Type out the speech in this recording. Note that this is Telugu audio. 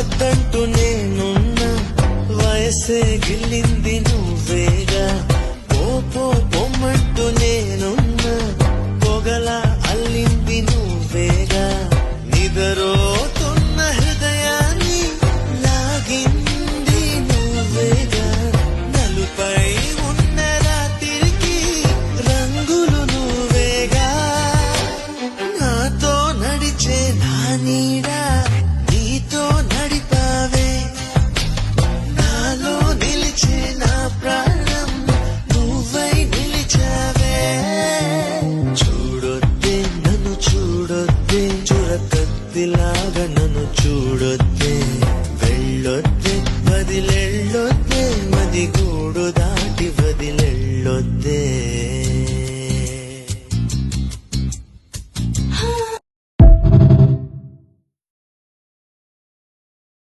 వద్దంటూ నేనున్నా వయసే గిల్లింది నువ్వేగా పో పొమ్మంటూ నేనున్నా పొగల అల్లింది నువ్వేగా నిదరోతున్న హృదయాన్ని లాగింది నువ్వేగా నలుపై ఉన్న రాత్రికి రంగులు నువ్వేగా నాతో నడిచే నా నీడా నీతో నడిపావే నాలో నిలిచే నా ప్రాణం నువ్వై నిలిచావే చూడొద్దే నన్ను చూడొద్దే చురకత్తిలాగా నన్ను చూడొద్దే వెళ్ళొద్దే వదిలెళ్ళొద్దే మది గూడు దాటి వదిలెళ్ళొద్దే